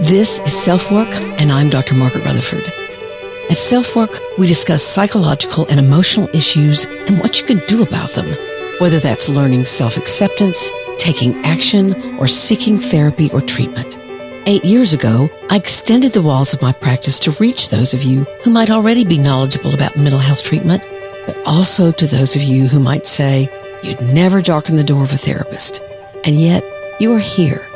This is SelfWork, and I'm Dr. Margaret Rutherford. At SelfWork, we discuss psychological and emotional issues and what you can do about them, whether that's learning self-acceptance, taking action, or seeking therapy or treatment. 8 years ago, I extended the walls of my practice to reach those of you who might already be knowledgeable about mental health treatment, but also to those of you who might say you'd never darken the door of a therapist. And yet, you are here.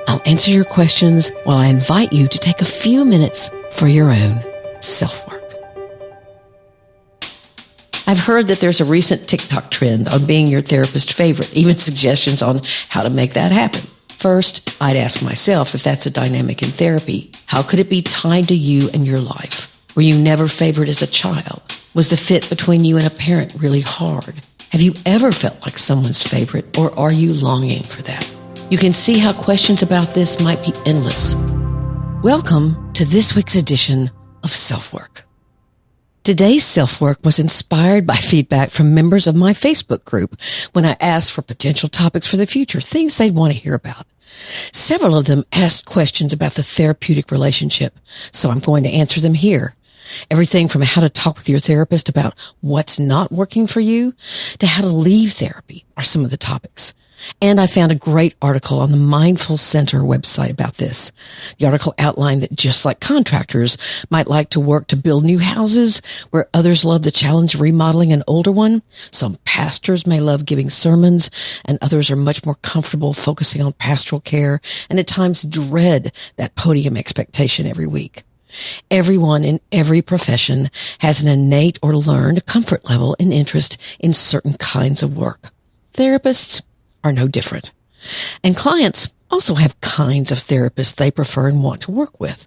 I'll answer your questions while I invite you to take a few minutes for your own self-work. I've heard that there's a recent TikTok trend on being your therapist's favorite, even suggestions on how to make that happen. First, I'd ask myself if that's a dynamic in therapy. How could it be tied to you and your life? Were you never favored as a child? Was the fit between you and a parent really hard? Have you ever felt like someone's favorite, or are you longing for that? You can see how questions about this might be endless. Welcome to this week's edition of SelfWork. Today's SelfWork was inspired by feedback from members of my Facebook group when I asked for potential topics for the future, things they'd want to hear about. Several of them asked questions about the therapeutic relationship, so I'm going to answer them here. Everything from how to talk with your therapist about what's not working for you to how to leave therapy are some of the topics. And I found a great article on the Mindful Center website about this. The article outlined that just like contractors might like to work to build new houses where others love the challenge of remodeling an older one, some pastors may love giving sermons and others are much more comfortable focusing on pastoral care and at times dread that podium expectation every week. Everyone in every profession has an innate or learned comfort level and interest in certain kinds of work. Therapists are no different. And clients also have kinds of therapists they prefer and want to work with.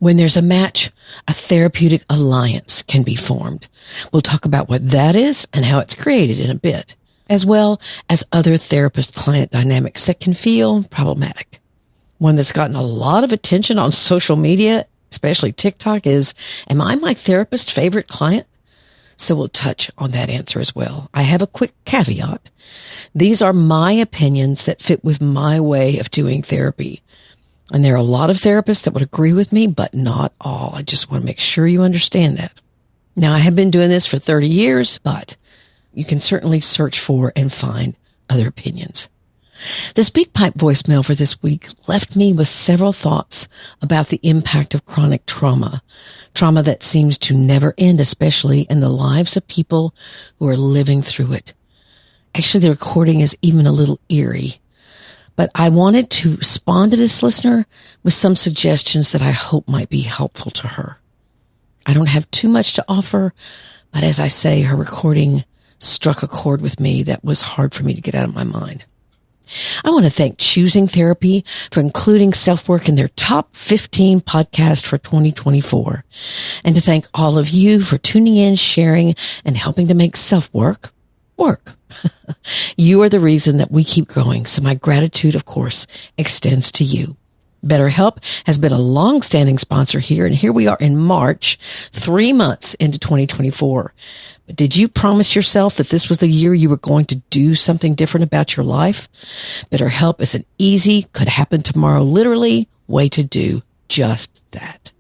When there's a match, a therapeutic alliance can be formed. We'll talk about what that is and how it's created in a bit, as well as other therapist-client dynamics that can feel problematic. One that's gotten a lot of attention on social media, especially TikTok, is, am I my therapist's favorite client? So we'll touch on that answer as well. I have a quick caveat. These are my opinions that fit with my way of doing therapy. And there are a lot of therapists that would agree with me, but not all. I just want to make sure you understand that. Now, I have been doing this for 30 years, but you can certainly search for and find other opinions. The SpeakPipe voicemail for this week left me with several thoughts about the impact of chronic trauma that seems to never end, especially in the lives of people who are living through it. Actually, the recording is even a little eerie, but I wanted to respond to this listener with some suggestions that I hope might be helpful to her. I don't have too much to offer, but as I say, her recording struck a chord with me that was hard for me to get out of my mind. I want to thank Choosing Therapy for including SelfWork in their top 15 podcast for 2024. And to thank all of you for tuning in, sharing, and helping to make SelfWork work. You are the reason that we keep growing, so my gratitude, of course, extends to you. BetterHelp has been a long-standing sponsor here, and here we are in March, 3 months into 2024. But did you promise yourself that this was the year you were going to do something different about your life? BetterHelp is an easy, could happen tomorrow, literally, way to do just that.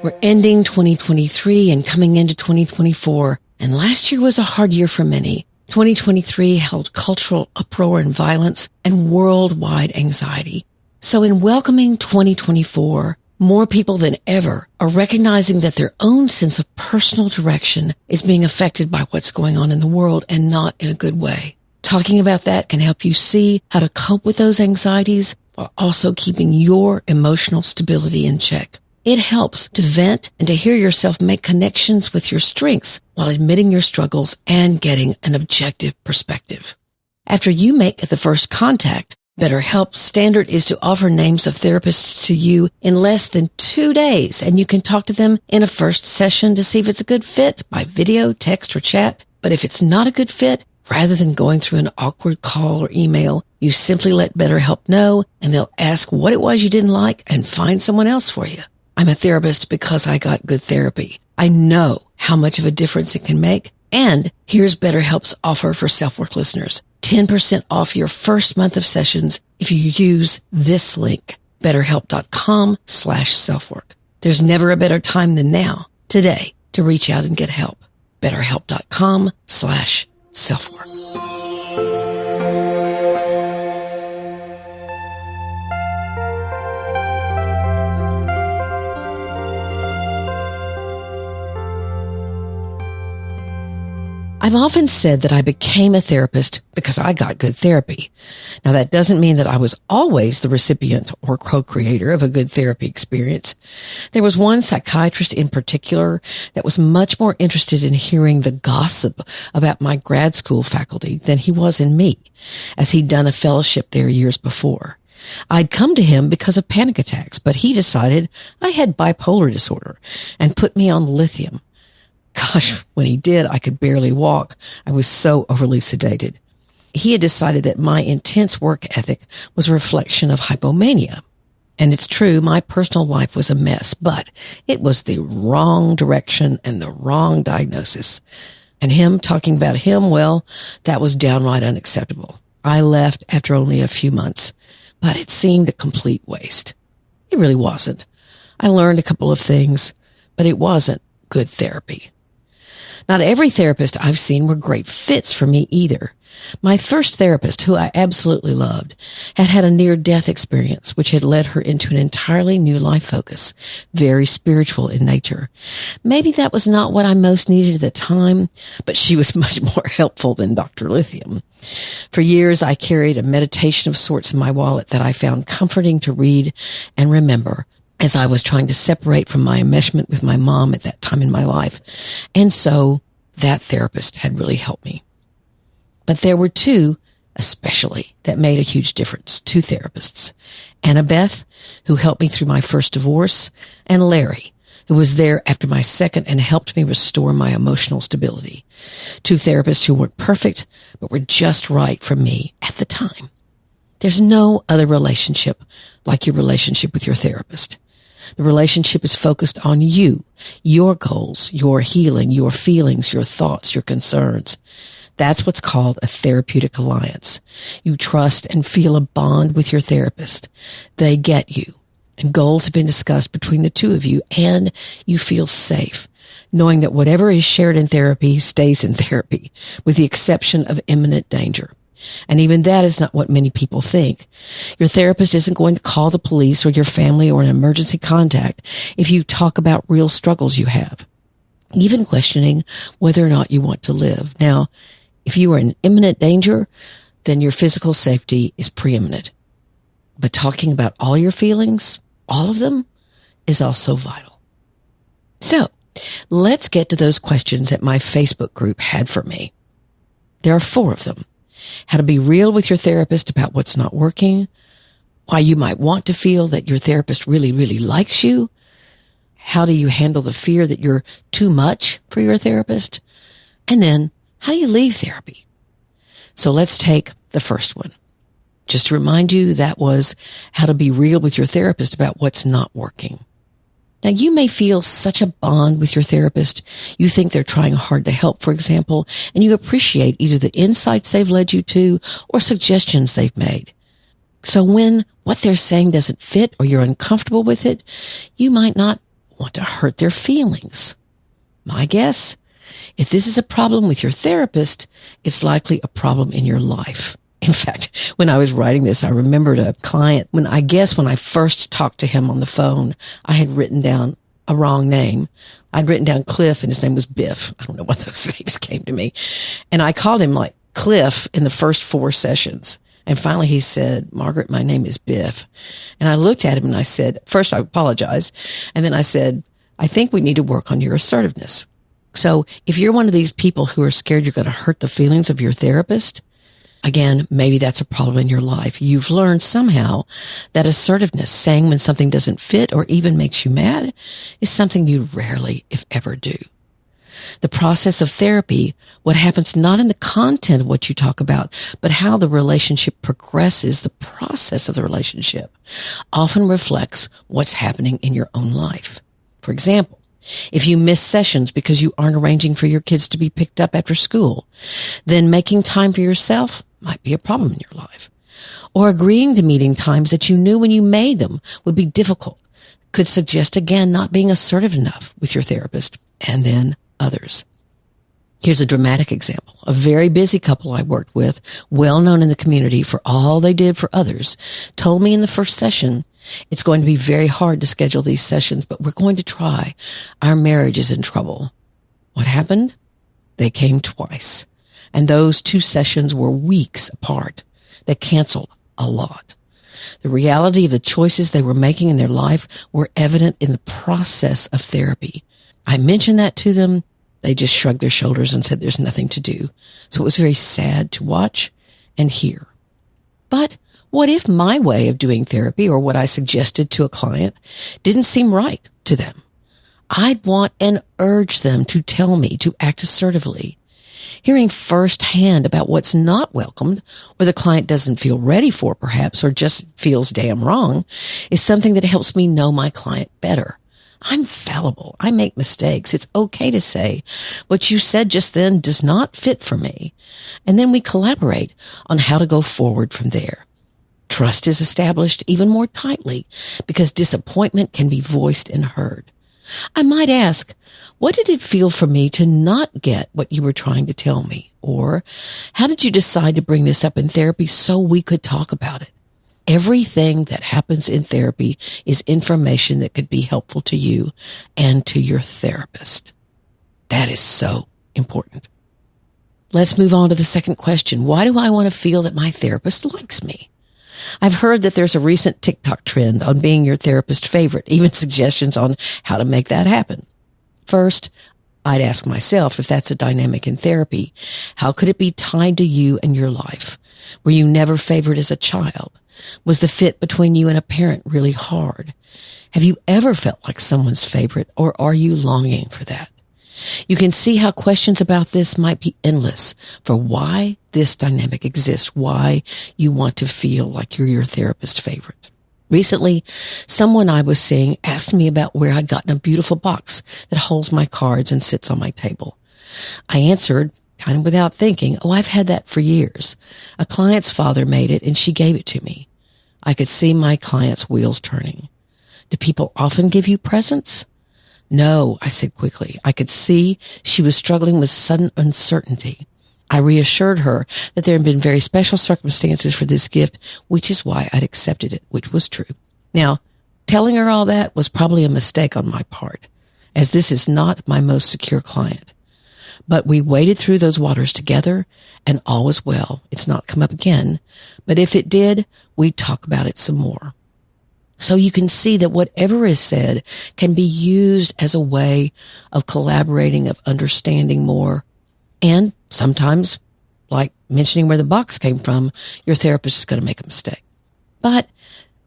We're ending 2023 and coming into 2024, and last year was a hard year for many. 2023 held cultural uproar and violence and worldwide anxiety. So in welcoming 2024, more people than ever are recognizing that their own sense of personal direction is being affected by what's going on in the world and not in a good way. Talking about that can help you see how to cope with those anxieties while also keeping your emotional stability in check. It helps to vent and to hear yourself make connections with your strengths while admitting your struggles and getting an objective perspective. After you make the first contact, BetterHelp's standard is to offer names of therapists to you in less than 2 days, and you can talk to them in a first session to see if it's a good fit by video, text, or chat. But if it's not a good fit, rather than going through an awkward call or email, you simply let BetterHelp know, and they'll ask what it was you didn't like and find someone else for you. I'm a therapist because I got good therapy. I know how much of a difference it can make. And here's BetterHelp's offer for SelfWork listeners. 10% off your first month of sessions if you use this link, betterhelp.com/selfwork. There's never a better time than now, today, to reach out and get help. betterhelp.com/selfwork. I've often said that I became a therapist because I got good therapy. Now, that doesn't mean that I was always the recipient or co-creator of a good therapy experience. There was one psychiatrist in particular that was much more interested in hearing the gossip about my grad school faculty than he was in me, as he'd done a fellowship there years before. I'd come to him because of panic attacks, but he decided I had bipolar disorder and put me on lithium. Gosh, when he did, I could barely walk. I was so overly sedated. He had decided that my intense work ethic was a reflection of hypomania. And it's true, my personal life was a mess, but it was the wrong direction and the wrong diagnosis. And him talking about him, well, that was downright unacceptable. I left after only a few months, but it seemed a complete waste. It really wasn't. I learned a couple of things, but it wasn't good therapy. Not every therapist I've seen were great fits for me either. My first therapist, who I absolutely loved, had had a near-death experience, which had led her into an entirely new life focus, very spiritual in nature. Maybe that was not what I most needed at the time, but she was much more helpful than Dr. Lithium. For years, I carried a meditation of sorts in my wallet that I found comforting to read and remember, as I was trying to separate from my enmeshment with my mom at that time in my life. And so that therapist had really helped me. But there were two, especially, that made a huge difference. Two therapists. Annabeth, who helped me through my first divorce, and Larry, who was there after my second and helped me restore my emotional stability. Two therapists who weren't perfect, but were just right for me at the time. There's no other relationship like your relationship with your therapist. The relationship is focused on you, your goals, your healing, your feelings, your thoughts, your concerns. That's what's called a therapeutic alliance. You trust and feel a bond with your therapist. They get you, and goals have been discussed between the two of you, and you feel safe, knowing that whatever is shared in therapy stays in therapy, with the exception of imminent danger. And even that is not what many people think. Your therapist isn't going to call the police or your family or an emergency contact if you talk about real struggles you have, even questioning whether or not you want to live. Now, if you are in imminent danger, then your physical safety is preeminent. But talking about all your feelings, all of them, is also vital. So, let's get to those questions that my Facebook group had for me. There are 4 of them. How to be real with your therapist about what's not working, why you might want to feel that your therapist really, really likes you, how do you handle the fear that you're too much for your therapist, and then how do you leave therapy? So let's take the first one. Just to remind you, that was how to be real with your therapist about what's not working. Now, you may feel such a bond with your therapist. You think they're trying hard to help, for example, and you appreciate either the insights they've led you to or suggestions they've made. So when what they're saying doesn't fit or you're uncomfortable with it, you might not want to hurt their feelings. My guess, if this is a problem with your therapist, it's likely a problem in your life. In fact, when I was writing this, I remembered a client when I first talked to him on the phone, I had written down a wrong name. I'd written down Cliff and his name was Biff. I don't know why those names came to me. And I called him like Cliff in the first 4 sessions. And finally he said, Margaret, my name is Biff. And I looked at him and I said, first I apologized. And then I said, I think we need to work on your assertiveness. So if you're one of these people who are scared you're going to hurt the feelings of your therapist, again, maybe that's a problem in your life. You've learned somehow that assertiveness, saying when something doesn't fit or even makes you mad, is something you rarely, if ever, do. The process of therapy, what happens not in the content of what you talk about, but how the relationship progresses, the process of the relationship, often reflects what's happening in your own life. For example, If you miss sessions because you aren't arranging for your kids to be picked up after school, then making time for yourself might be a problem in your life. Or agreeing to meeting times that you knew when you made them would be difficult could suggest, again, not being assertive enough with your therapist and then others. Here's a dramatic example. A very busy couple I worked with, well known in the community for all they did for others, told me in the first session, "It's going to be very hard to schedule these sessions, but we're going to try. Our marriage is in trouble." What happened? They came twice. And those 2 sessions were weeks apart. They canceled a lot. The reality of the choices they were making in their life were evident in the process of therapy. I mentioned that to them. They just shrugged their shoulders and said there's nothing to do. So it was very sad to watch and hear. But what if my way of doing therapy or what I suggested to a client didn't seem right to them? I'd want and urge them to tell me to act assertively. Hearing firsthand about what's not welcomed or the client doesn't feel ready for perhaps or just feels damn wrong is something that helps me know my client better. I'm fallible. I make mistakes. It's okay to say what you said just then does not fit for me. And then we collaborate on how to go forward from there. Trust is established even more tightly because disappointment can be voiced and heard. I might ask, what did it feel for me to not get what you were trying to tell me? Or how did you decide to bring this up in therapy so we could talk about it? Everything that happens in therapy is information that could be helpful to you and to your therapist. That is so important. Let's move on to the second question. Why do I want to feel that my therapist likes me? I've heard that there's a recent TikTok trend on being your therapist favorite, even suggestions on how to make that happen. First, I'd ask myself, if that's a dynamic in therapy, how could it be tied to you and your life? Were you never favored as a child? Was the fit between you and a parent really hard? Have you ever felt like someone's favorite, or are you longing for that? You can see how questions about this might be endless for why this dynamic exists, why you want to feel like you're your therapist's favorite. Recently, someone I was seeing asked me about where I'd gotten a beautiful box that holds my cards and sits on my table. I answered, kind of without thinking, "Oh, I've had that for years. A client's father made it and she gave it to me." I could see my client's wheels turning. "Do people often give you presents?" "No," I said quickly. I could see she was struggling with sudden uncertainty. I reassured her that there had been very special circumstances for this gift, which is why I'd accepted it, which was true. Now, telling her all that was probably a mistake on my part, as this is not my most secure client. But we waded through those waters together, and all was well. It's not come up again, but if it did, we'd talk about it some more. So you can see that whatever is said can be used as a way of collaborating, of understanding more. And sometimes, like mentioning where the box came from, your therapist is going to make a mistake. But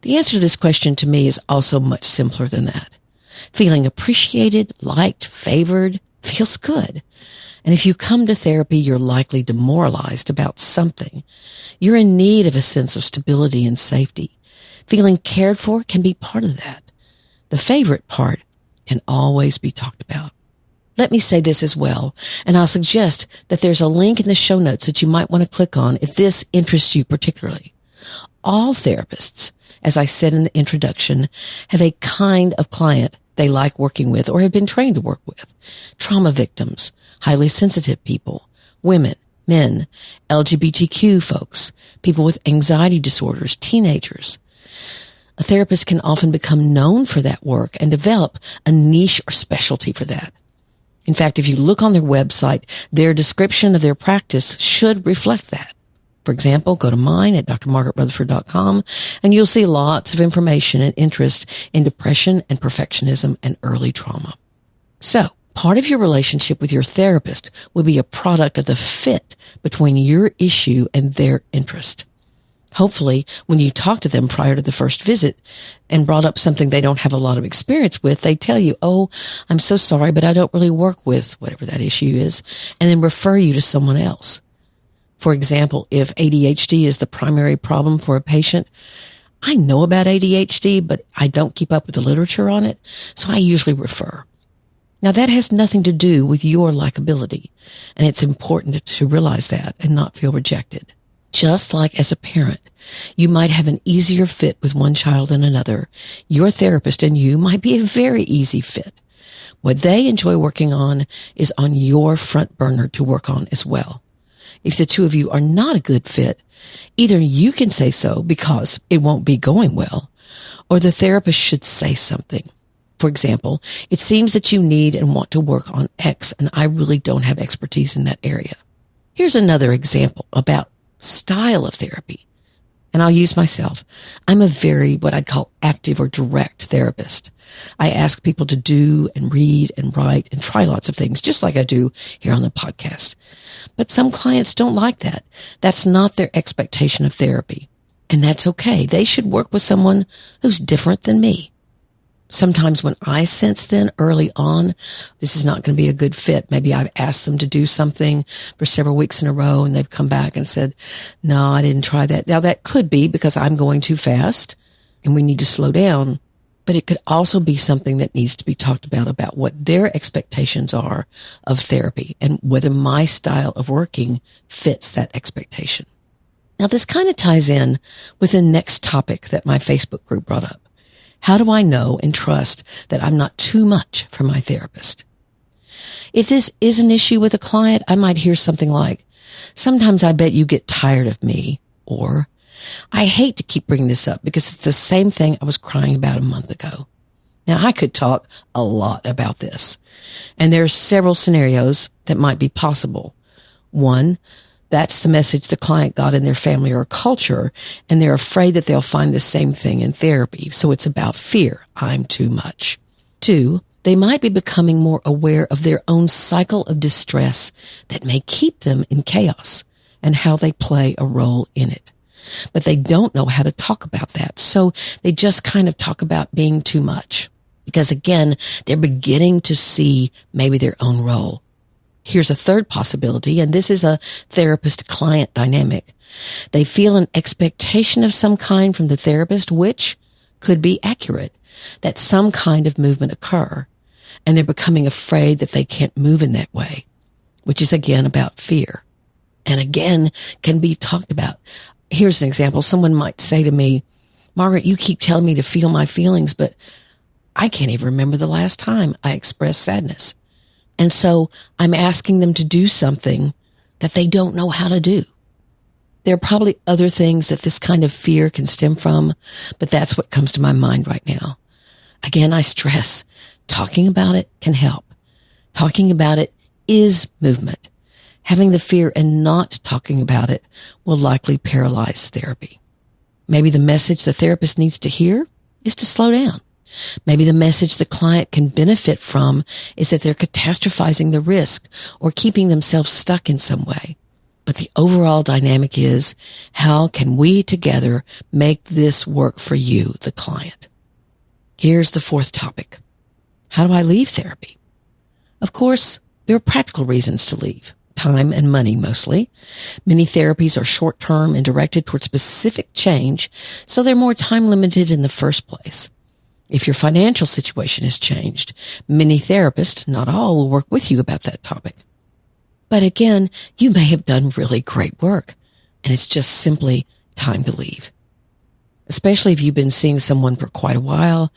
the answer to this question to me is also much simpler than that. Feeling appreciated, liked, favored feels good. And if you come to therapy, you're likely demoralized about something. You're in need of a sense of stability and safety. Feeling cared for can be part of that. The favorite part can always be talked about. Let me say this as well, and I'll suggest that there's a link in the show notes that you might want to click on if this interests you particularly. All therapists, as I said in the introduction, have a kind of client they like working with or have been trained to work with. Trauma victims, highly sensitive people, women, men, LGBTQ folks, people with anxiety disorders, teenagers. A therapist can often become known for that work and develop a niche or specialty for that. In fact, if you look on their website, their description of their practice should reflect that. For example, go to mine at drmargaretrutherford.com and you'll see lots of information and interest in depression and perfectionism and early trauma. So, part of your relationship with your therapist will be a product of the fit between your issue and their interest. Hopefully, when you talk to them prior to the first visit and brought up something they don't have a lot of experience with, they tell you, "Oh, I'm so sorry, but I don't really work with whatever that issue is," and then refer you to someone else. For example, if ADHD is the primary problem for a patient, I know about ADHD, but I don't keep up with the literature on it, so I usually refer. Now, that has nothing to do with your likability, and it's important to realize that and not feel rejected. Just like as a parent, you might have an easier fit with one child than another. Your therapist and you might be a very easy fit. What they enjoy working on is on your front burner to work on as well. If the two of you are not a good fit, either you can say so because it won't be going well, or the therapist should say something. For example, it seems that you need and want to work on X, and I really don't have expertise in that area. Here's another example about style of therapy. And I'll use myself. I'm a very, what I'd call active or direct therapist. I ask people to do and read and write and try lots of things, just like I do here on the podcast. But some clients don't like that. That's not their expectation of therapy. And that's okay. They should work with someone who's different than me. Sometimes when I sense then early on, this is not going to be a good fit. Maybe I've asked them to do something for several weeks in a row and they've come back and said, no, I didn't try that. Now that could be because I'm going too fast and we need to slow down, but it could also be something that needs to be talked about what their expectations are of therapy and whether my style of working fits that expectation. Now this kind of ties in with the next topic that my Facebook group brought up. How do I know and trust that I'm not too much for my therapist? If this is an issue with a client, I might hear something like, sometimes I bet you get tired of me, or I hate to keep bringing this up because it's the same thing I was crying about a month ago. Now, I could talk a lot about this, and there are several scenarios that might be possible. One, that's the message the client got in their family or culture, and they're afraid that they'll find the same thing in therapy. So it's about fear. I'm too much. Two, they might be becoming more aware of their own cycle of distress that may keep them in chaos and how they play a role in it. But they don't know how to talk about that. So they just kind of talk about being too much because, again, they're beginning to see maybe their own role. Here's a third possibility, and this is a therapist-client dynamic. They feel an expectation of some kind from the therapist, which could be accurate, that some kind of movement occur, and they're becoming afraid that they can't move in that way, which is, again, about fear, and again, can be talked about. Here's an example. Someone might say to me, Margaret, you keep telling me to feel my feelings, but I can't even remember the last time I expressed sadness. And so I'm asking them to do something that they don't know how to do. There are probably other things that this kind of fear can stem from, but that's what comes to my mind right now. Again, I stress, talking about it can help. Talking about it is movement. Having the fear and not talking about it will likely paralyze therapy. Maybe the message the therapist needs to hear is to slow down. Maybe the message the client can benefit from is that they're catastrophizing the risk or keeping themselves stuck in some way. But the overall dynamic is, how can we together make this work for you, the client? Here's the fourth topic. How do I leave therapy? Of course, there are practical reasons to leave. Time and money mostly. Many therapies are short-term and directed toward specific change, so they're more time limited in the first place. If your financial situation has changed, many therapists, not all, will work with you about that topic. But again, you may have done really great work, and it's just simply time to leave. Especially if you've been seeing someone for quite a while,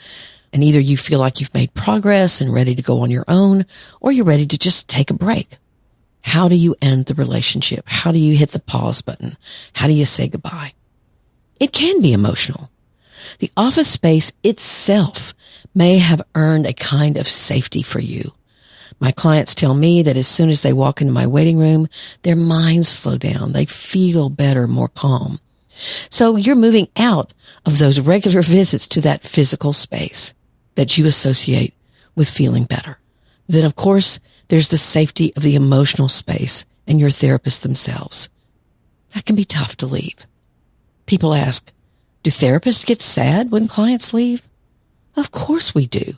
and either you feel like you've made progress and ready to go on your own, or you're ready to just take a break. How do you end the relationship? How do you hit the pause button? How do you say goodbye? It can be emotional. The office space itself may have earned a kind of safety for you. My clients tell me that as soon as they walk into my waiting room, their minds slow down. They feel better, more calm. So you're moving out of those regular visits to that physical space that you associate with feeling better. Then, of course, there's the safety of the emotional space and your therapist themselves. That can be tough to leave. People ask, do therapists get sad when clients leave? Of course we do.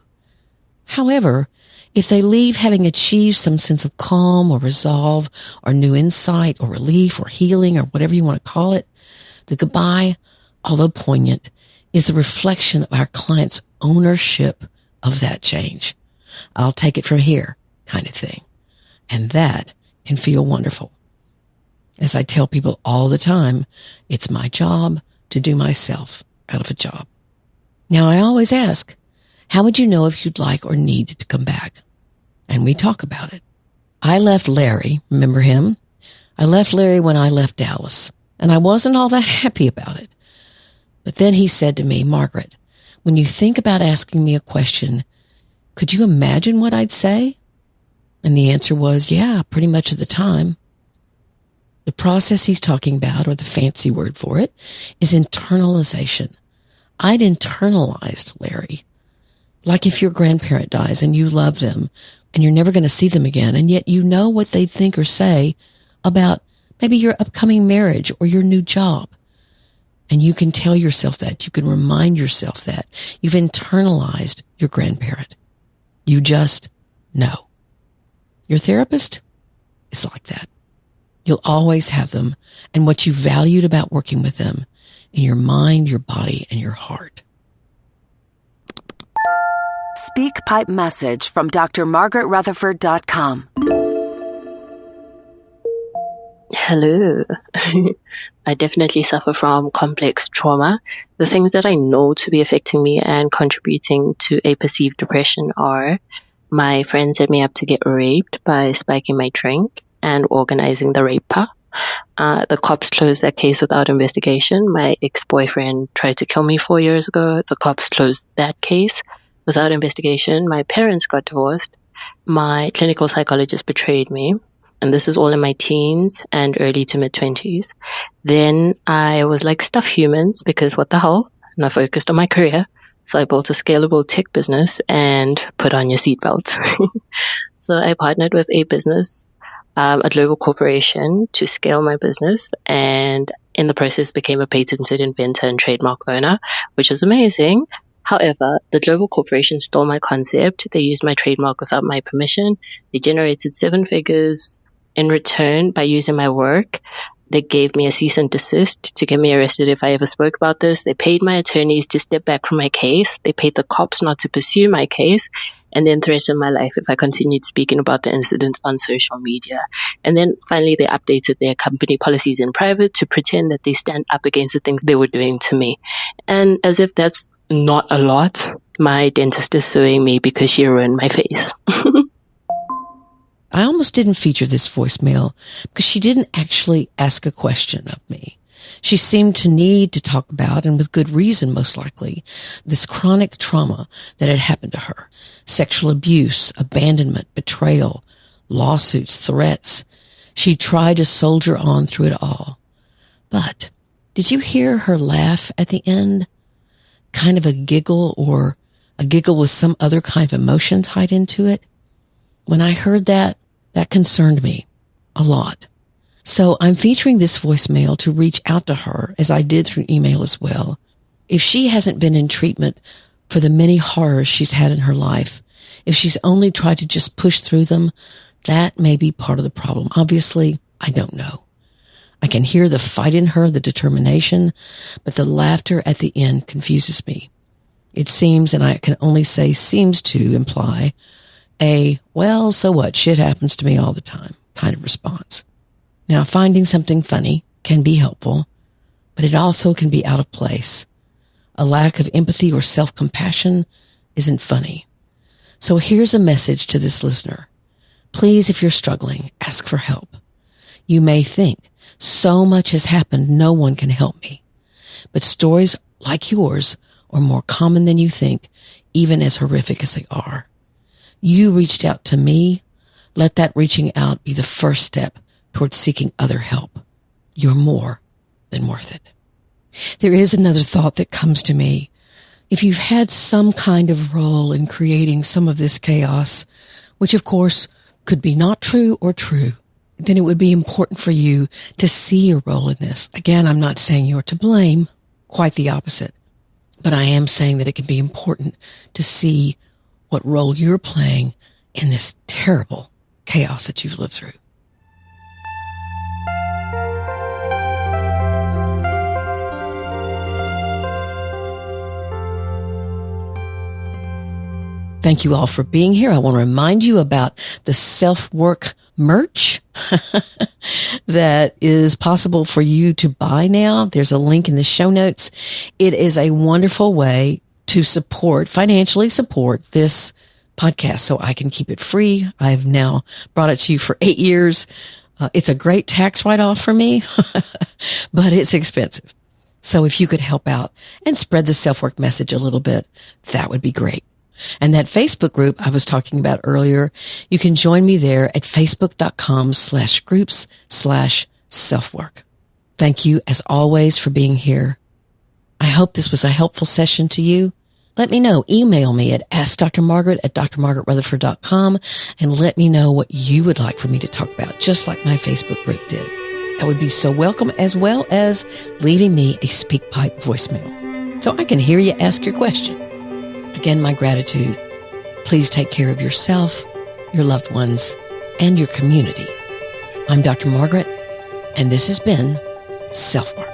However, if they leave having achieved some sense of calm or resolve or new insight or relief or healing or whatever you want to call it, the goodbye, although poignant, is the reflection of our client's ownership of that change. I'll take it from here kind of thing. And that can feel wonderful. As I tell people all the time, it's my job to do myself out of a job. Now, I always ask, how would you know if you'd like or need to come back? And we talk about it. I left Larry, remember him? I left Larry when I left Dallas, and I wasn't all that happy about it. But then he said to me, Margaret, when you think about asking me a question, could you imagine what I'd say? And the answer was, yeah, pretty much of the time. The process he's talking about, or the fancy word for it, is internalization. I'd internalized Larry. Like if your grandparent dies and you love them and you're never going to see them again, and yet you know what they think or say about maybe your upcoming marriage or your new job. And you can tell yourself that. You can remind yourself that. You've internalized your grandparent. You just know. Your therapist is like that. You'll always have them and what you valued about working with them in your mind, your body, and your heart. SpeakPipe message from drmargaretrutherford.com. Hello. I definitely suffer from complex trauma. The things that I know to be affecting me and contributing to a perceived depression are my friend set me up to get raped by spiking my drink and organizing the rape. The cops closed that case without investigation. My ex-boyfriend tried to kill me 4 years ago. The cops closed that case without investigation. My parents got divorced. My clinical psychologist betrayed me. And this is all in my teens and early to mid-20s. Then I was like, stuff humans, because what the hell? And I focused on my career. So I built a scalable tech business and put on your seatbelts. So I partnered with a business, a global corporation, to scale my business, and in the process became a patented inventor and trademark owner, which was amazing. However, the global corporation stole my concept. They used my trademark without my permission. They generated 7 figures in return by using my work. They gave me a cease and desist to get me arrested if I ever spoke about this. They paid my attorneys to step back from my case. They paid the cops not to pursue my case, and then threatened my life if I continued speaking about the incident on social media. And then finally, they updated their company policies in private to pretend that they stand up against the things they were doing to me. And as if that's not a lot, my dentist is suing me because she ruined my face. I almost didn't feature this voicemail because she didn't actually ask a question of me. She seemed to need to talk about, and with good reason most likely, this chronic trauma that had happened to her. Sexual abuse, abandonment, betrayal, lawsuits, threats. She tried to soldier on through it all. But did you hear her laugh at the end? Kind of a giggle, or a giggle with some other kind of emotion tied into it? When I heard that, that concerned me a lot. So I'm featuring this voicemail to reach out to her, as I did through email as well. If she hasn't been in treatment for the many horrors she's had in her life, if she's only tried to just push through them, that may be part of the problem. Obviously, I don't know. I can hear the fight in her, the determination, but the laughter at the end confuses me. It seems, and I can only say seems to imply, well, so what, shit happens to me all the time kind of response. Now, finding something funny can be helpful, but it also can be out of place. A lack of empathy or self-compassion isn't funny. So here's a message to this listener. Please, if you're struggling, ask for help. You may think, so much has happened, no one can help me. But stories like yours are more common than you think, even as horrific as they are. You reached out to me. Let that reaching out be the first step towards seeking other help. You're more than worth it. There is another thought that comes to me. If you've had some kind of role in creating some of this chaos, which of course could be not true or true, then it would be important for you to see your role in this. Again, I'm not saying you're to blame, quite the opposite. But I am saying that it can be important to see what role you're playing in this terrible chaos that you've lived through. Thank you all for being here. I want to remind you about the SelfWork merch that is possible for you to buy now. There's a link in the show notes. It is a wonderful way to financially support this podcast so I can keep it free. I've now brought it to you for 8 years. It's a great tax write-off for me, but it's expensive. So if you could help out and spread the SelfWork message a little bit, that would be great. And that Facebook group I was talking about earlier, you can join me there at facebook.com/groups/selfwork. Thank you as always for being here. I hope this was a helpful session to you. Let me know. Email me at askdrmargaret@drmargaretrutherford.com and let me know what you would like for me to talk about, just like my Facebook group did. That would be so welcome, as well as leaving me a SpeakPipe voicemail so I can hear you ask your question. Again, my gratitude. Please take care of yourself, your loved ones, and your community. I'm Dr. Margaret, and this has been SelfWork.